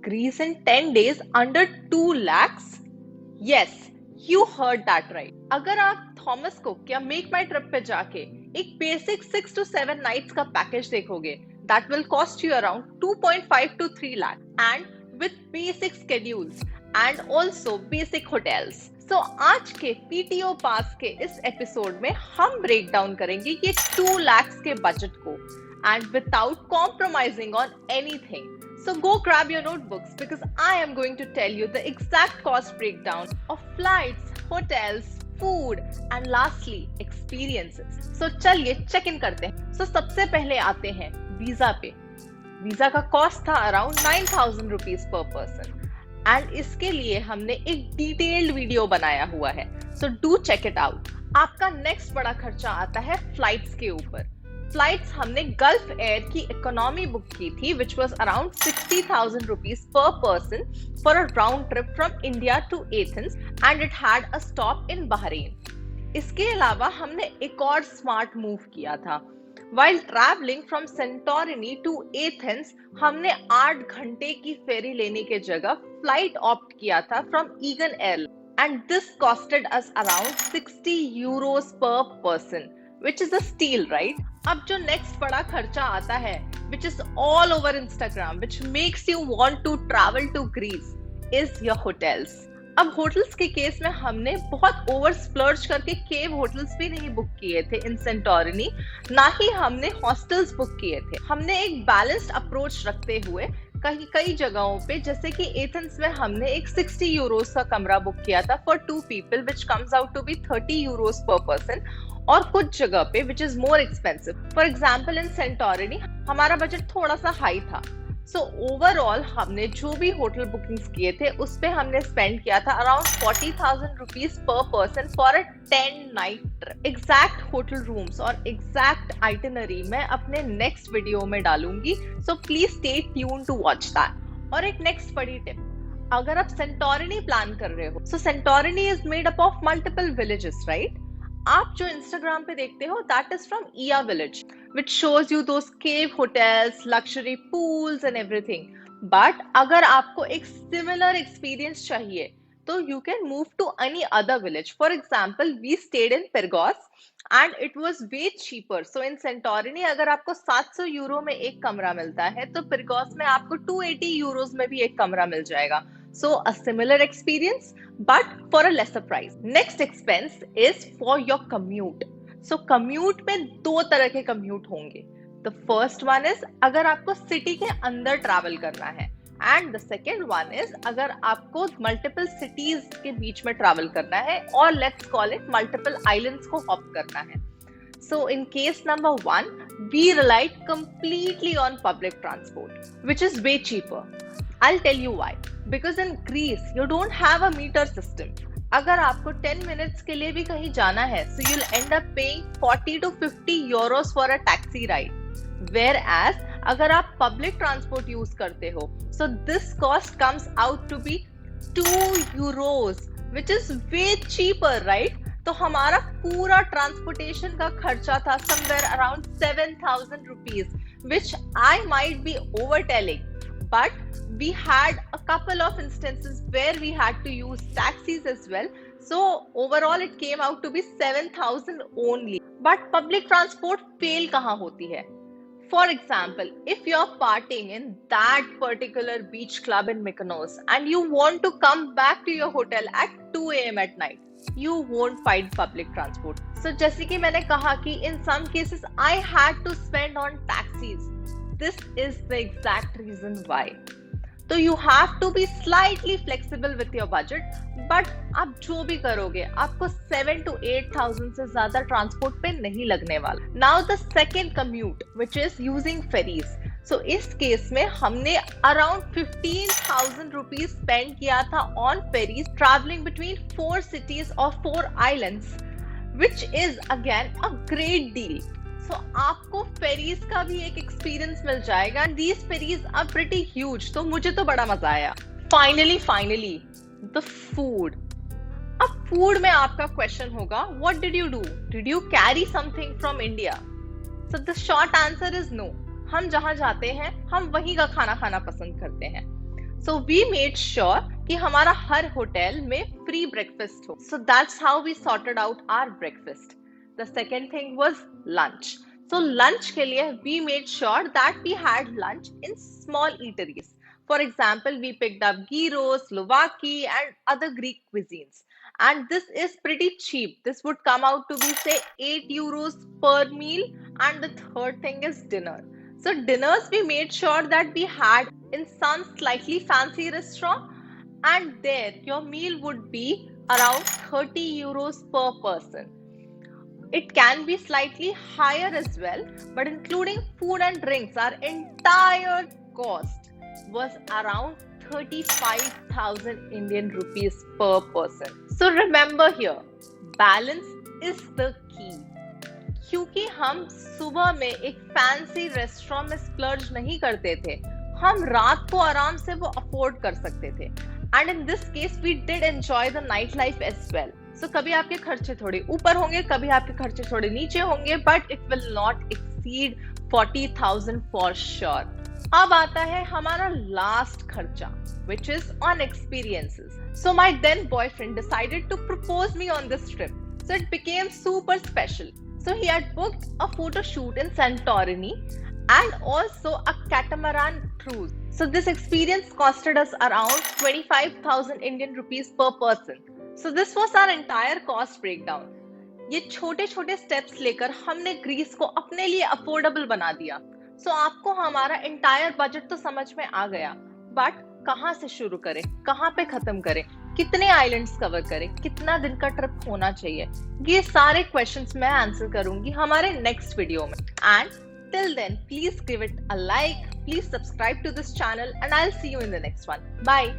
Greece in 10 days under 2 lakhs? Yes, you heard that right. अगर आप Thomas cook या make माई trip पे जाके एक बेसिक 6 to 7 nights का पैकेज देखोगे, that will cost you around 2.5 to 3 lakh and with basic schedules and also basic hotels. So आज के PTO पास के इस एपिसोड में हम ब्रेक डाउन करेंगे ये 2 lakhs के बजट को and without compromising on anything. So go grab your notebooks because I am going to tell you the exact cost breakdown of flights, hotels, food and lastly experiences. So चलिए check in करते हैं. So सबसे पहले आते हैं visa पे. Visa का cost था around 9,000 rupees per person and इसके लिए हमने एक डिटेल्ड वीडियो बनाया हुआ है. So do check it out. आपका नेक्स्ट बड़ा खर्चा आता है फ्लाइट्स के ऊपर. फ्लाइट्स हमने गल्फ एयर की इकोनॉमी बुक की थी which was around 60,000 rupees per person for a round trip from India to Athens and it had a stop in Bahrain. इसके अलावा हमने एक और स्मार्ट मूव किया था. While traveling from Santorini to Athens, हमने 8 घंटे की फेरी लेने के जगह फ्लाइट ऑप्ट किया था from Aegean Airlines and this costed us around 60 euros per person, which is a steal, right? अब जो नेक्स्ट बड़ा खर्चा आता है which is all over Instagram, which makes you want to travel to Greece, is your hotels. अब hotels के case में हमने बहुत ओवर स्प्लर्ज करके केव होटल्स भी नहीं बुक किए थे इन सेंटोरिनी, ना ही हमने हॉस्टल्स बुक किए थे. हमने एक बैलेंस्ड अप्रोच रखते हुए कई जगहों पे जैसे कि एथेंस में हमने एक 60 यूरोस का कमरा बुक किया था for 2 people which comes out to be 30 euros per person और कुछ जगह पे which is more expensive. For example in Santorini हमारा बजट थोड़ा सा हाई था. सो ओवरऑल हमने जो भी होटल बुकिंग्स किए थे उस पे हमने स्पेंड किया था around 40,000 rupees per person for a 10 night trip. Exact hotel rooms और एग्जैक्ट आइटिनरी मैं अपने नेक्स्ट वीडियो में डालूंगी, so please stay tune to watch that. और एक नेक्स्ट बड़ी टिप, अगर आप सेंटोरिनी प्लान कर रहे हो, so Santorini is made up of multiple villages, right? आप जो इंस्टाग्राम पे देखते हो that is from Oia village which shows you those cave hotels, luxury pools and everything. But अगर आपको एक similar experience चाहिए तो you can move to any other village. For example, we stayed in Pyrgos and it was way cheaper. So in Santorini अगर आपको 700 euro में एक कमरा मिलता है तो Pyrgos में आपको 280 यूरोस में भी एक कमरा मिल जाएगा. So a similar experience but for a lesser price. Next expense is for your commute. So commute में 2 तरह के कम्यूट होंगे. द फर्स्ट वन इज अगर आपको सिटी के अंदर ट्रैवल करना है and the second one is अगर आपको मल्टीपल सिटीज के बीच में ट्रैवल करना है और let's call it multiple islands को हॉप करना है. So in case number 1 we relied completely on public transport which is way cheaper. I'll tell you why. Because in Greece you don't have a meter system. अगर आपको 10 minutes के लिए भी कहीं जाना है so you'll end up paying 40 to 50 euros for a taxi ride. Whereas अगर आप public transport use करते हो so this cost comes out to be 2 euros which is way cheaper, right? तो हमारा पूरा transportation का खर्चा था somewhere around 7,000 rupees which I might be overtelling. But we had a couple of instances where we had to use taxis as well. So overall it came out to be 7,000 only. But public transport fail कहाँ होती है? For example, if you're partying in that particular beach club in Mykonos and you want to come back to your hotel at 2 a.m. at night, you won't find public transport. So जैसे कि मैंने कहा कि in some cases I had to spend on taxis. This is the exact reason why. तो you have to be slightly flexible with your budget, but आप जो भी करोगे आपको 7 to 8,000 से ज्यादा ट्रांसपोर्ट पे नहीं लगने वाला. Now the second commute, which is using ferries. So इस केस में हमने around 15,000 rupees spend किया था on ferries traveling between 4 cities or 4 islands, which is again a great deal. So आपको फेरीज का भी एक एक्सपीरियंस मिल जाएगा. These ferries are pretty huge. तो मुझे तो बड़ा मजा आया. Finally, the food. अब फूड में आपका क्वेश्चन होगा, what did you do? Did you carry something from India? So the short answer is no. हम जहाँ जाते हैं हम वहीं का खाना खाना पसंद करते हैं. So we made sure कि हमारा हर होटल में free breakfast हो. So that's how we sorted out our breakfast. The second thing was lunch. So lunch के लिए we made sure that we had lunch in small eateries. For example, we picked up gyros, Slovaki, and other Greek cuisines. And this is pretty cheap. This would come out to be say 8 euros per meal. And the third thing is dinner. So dinners we made sure that we had in some slightly fancy restaurant, and there your meal would be around 30 euros per person. It can be slightly higher as well, but including food and drinks, our entire cost was around 35,000 Indian rupees per person. So remember here, balance is the key. क्योंकि हम सुबह में एक fancy restaurant में splurge नहीं करते थे, हम रात को आराम से वो अफोर्ड कर सकते थे. And in this case we did enjoy the night life as well. So कभी आपके खर्चे थोड़े ऊपर होंगे, कभी आपके खर्चे थोड़े नीचे होंगे, but it will not exceed 40,000 for sure. अब आता है हमारा लास्ट खर्चा, which is on experiences. So my then boyfriend decided to propose me on this trip. So it became super special. So he had booked a photo shoot in Santorini and also a catamaran cruise. So this experience costed us around 25,000 Indian rupees per person. So this was our entire cost breakdown. ये छोटे छोटे steps लेकर हमने Greece को अपने लिए affordable बना दिया. So आपको हमारा एंटायर बजट तो समझ में आ गया, बट कहाँ से शुरू करें, कहाँ पे खत्म करें, कितने आइलैंड्स कवर करें, कितना दिन का ट्रिप होना चाहिए, ये सारे क्वेश्चंस मैं आंसर करूंगी हमारे नेक्स्ट वीडियो में. And till then please give it a like, please subscribe to this channel, and I will see you in the next one. Bye.